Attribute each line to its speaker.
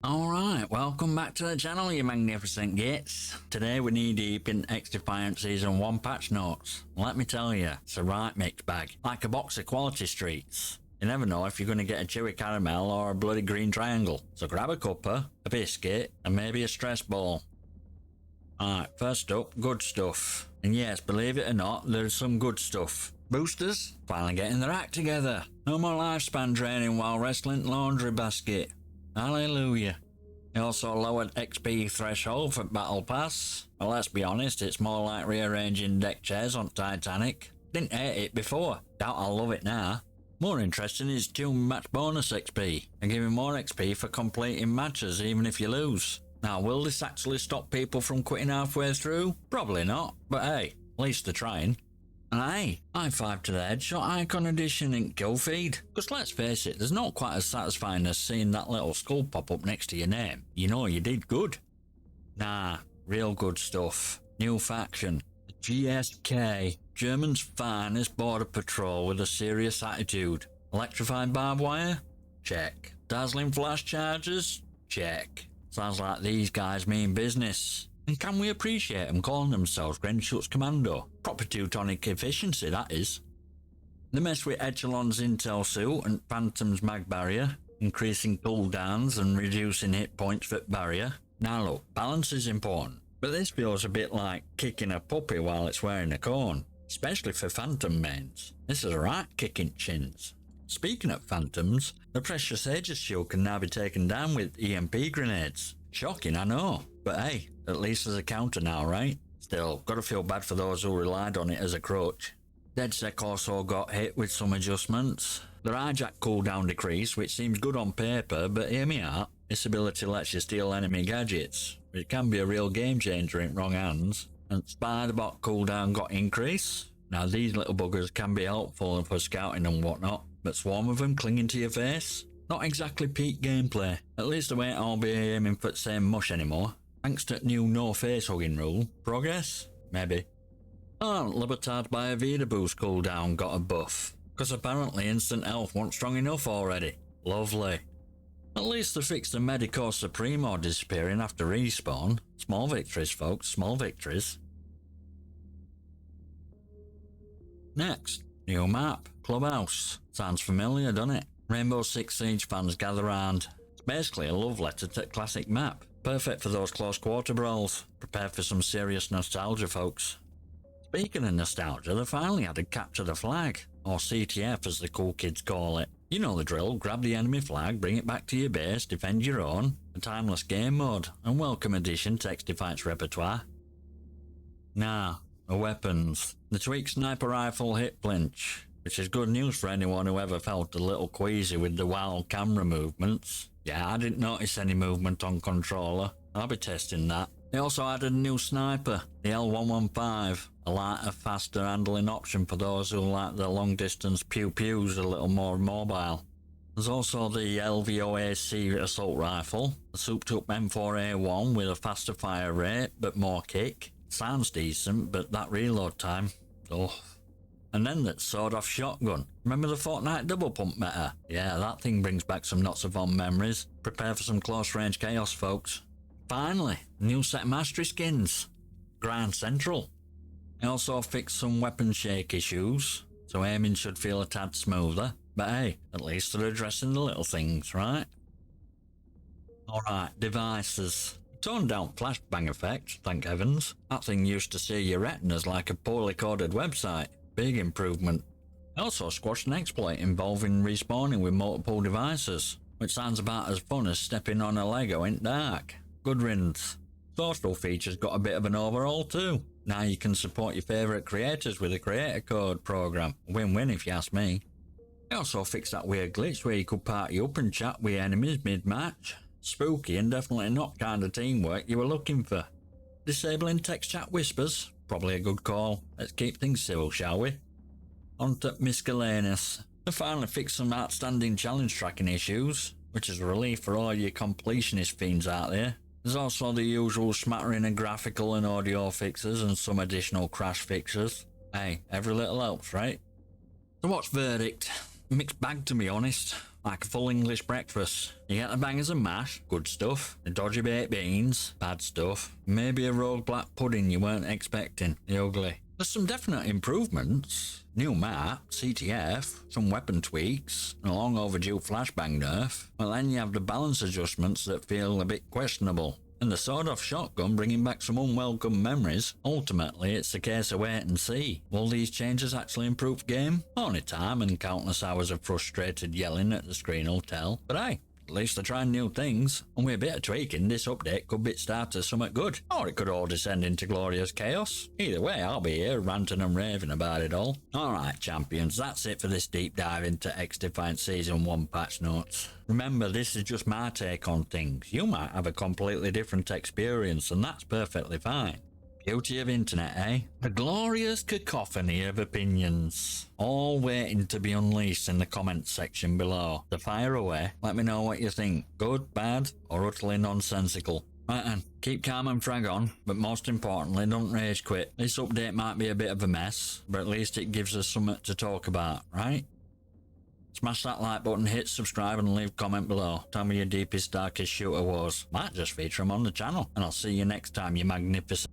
Speaker 1: Alright, welcome back to the channel, you magnificent gits. Today we're knee deep in XDefiant Season 1 patch notes. Let me tell you, it's a right mixed bag, like a box of quality streets. You never know if you're going to get a chewy caramel or a bloody green triangle. So grab a cuppa, a biscuit, and maybe a stress ball. Alright, first up, good stuff. And yes, believe it or not, there's some good stuff. Boosters, finally getting their act together. No more lifespan draining while wrestling laundry basket. Hallelujah. He also lowered XP threshold for Battle Pass. Well, let's be honest, it's more like rearranging deck chairs on Titanic. Didn't hate it before, doubt I'll love it now. More interesting is tune match bonus XP, and giving more XP for completing matches even if you lose. Now, will this actually stop people from quitting halfway through? Probably not, but hey, at least they're trying. And hey, high five to the headshot icon edition in kill feed. Because let's face it, there's not quite as satisfying as seeing that little skull pop up next to your name. You know you did good. Nah, real good stuff. New faction, the GSK, German's finest border patrol with a serious attitude. Electrified barbed wire? Check. Dazzling flash charges? Check. Sounds like these guys mean business. And can we appreciate them calling themselves Grenschutz Commando? Proper Teutonic efficiency, that is. They mess with Echelon's intel suit and Phantom's mag barrier, increasing cooldowns and reducing hit points for barrier. Now look, balance is important, but this feels a bit like kicking a puppy while it's wearing a cone, especially for Phantom mains. This is right kicking chins. Speaking of Phantoms, the Precious Aegis shield can now be taken down with EMP grenades. Shocking, I know, but hey, at least there's a counter now, right? Still, gotta feel bad for those who relied on it as a crutch. DedSec also got hit with some adjustments. Their hijack cooldown decreased, which seems good on paper, but hear me out, this ability lets you steal enemy gadgets, which can be a real game changer in wrong hands. And Spiderbot cooldown got increased. Now these little buggers can be helpful for scouting and whatnot, but swarm of them clinging to your face? Not exactly peak gameplay. At least I won't all be aiming for the same mush anymore. Thanks to new no face hugging rule. Progress? Maybe. Oh, Libertad by a Vida boost cooldown got a buff. Because apparently instant health wasn't strong enough already. Lovely. At least they fixed the Medico Supremo disappearing after respawn. Small victories, folks, small victories. Next, new map, Clubhouse. Sounds familiar, doesn't it? Rainbow Six Siege fans gather round. It's basically a love letter to the classic map. Perfect for those close quarter brawls. Prepare for some serious nostalgia, folks. Speaking of nostalgia, they finally added Capture the Flag, or CTF as the cool kids call it. You know the drill, grab the enemy flag, bring it back to your base, defend your own. A timeless game mode, and welcome addition to XDefiant's repertoire. Now, the weapons. The tweaked sniper rifle hit flinch, which is good news for anyone who ever felt a little queasy with the wild camera movements. Yeah, I didn't notice any movement on controller. I'll be testing that. They also added a new sniper, the L115, a lighter, faster handling option for those who like the long distance pew-pews a little more mobile. There's also the LVOAC assault rifle, a souped-up M4A1 with a faster fire rate but more kick. Sounds decent, but that reload time, ugh. And then that sawed-off shotgun. Remember the Fortnite double pump meta? Yeah, that thing brings back some not so fond memories. Prepare for some close-range chaos, folks. Finally, new set of mastery skins. Grand Central. I also fixed some weapon shake issues, so aiming should feel a tad smoother. But hey, at least they're addressing the little things, right? Alright, devices. Toned down flashbang effect, thank heavens. That thing used to see your retinas like a poorly coded website. Big improvement. I also squashed an exploit involving respawning with multiple devices, which sounds about as fun as stepping on a Lego in dark. Good riddance. Social features got a bit of an overhaul too. Now you can support your favourite creators with a creator code program. Win-win if you ask me. I also fixed that weird glitch where you could party up and chat with enemies mid-match. Spooky and definitely not kind of teamwork you were looking for. Disabling text chat whispers? Probably a good call. Let's keep things civil, shall we? On to Miscellaneous. They finally fixed some outstanding challenge tracking issues, which is a relief for all you completionist fiends out there. There's also the usual smattering of graphical and audio fixes and some additional crash fixes. Hey, every little helps, right? So what's verdict? Mixed bag to be honest. like a full English breakfast. You get the bangers and mash, good stuff. The dodgy baked beans, bad stuff. Maybe a rogue black pudding you weren't expecting, the ugly. There's some definite improvements. New map, CTF, some weapon tweaks, and a long overdue flashbang nerf. Well, then you have the balance adjustments that feel a bit questionable. And the sawed-off shotgun bringing back some unwelcome memories. Ultimately, it's a case of wait and see. Will these changes actually improve the game? Only time and countless hours of frustrated yelling at the screen will tell. But hey, at least they're trying new things, and with a bit of tweaking, this update could be the start of something good. Or it could all descend into glorious chaos. Either way, I'll be here ranting and raving about it all. Alright champions, that's it for this deep dive into XDefiant Season 1 patch notes. Remember, this is just my take on things. You might have a completely different experience, and that's perfectly fine. Beauty of internet, eh? A glorious cacophony of opinions, all waiting to be unleashed in the comments section below. So fire away, let me know what you think. Good, bad, or utterly nonsensical. Right then, keep calm and frag on, but most importantly, don't rage quit. This update might be a bit of a mess, but at least it gives us something to talk about, right? Smash that like button, hit subscribe and leave a comment below. Tell me your deepest, darkest shooter wars. Might just feature them on the channel. And I'll see you next time, you magnificent...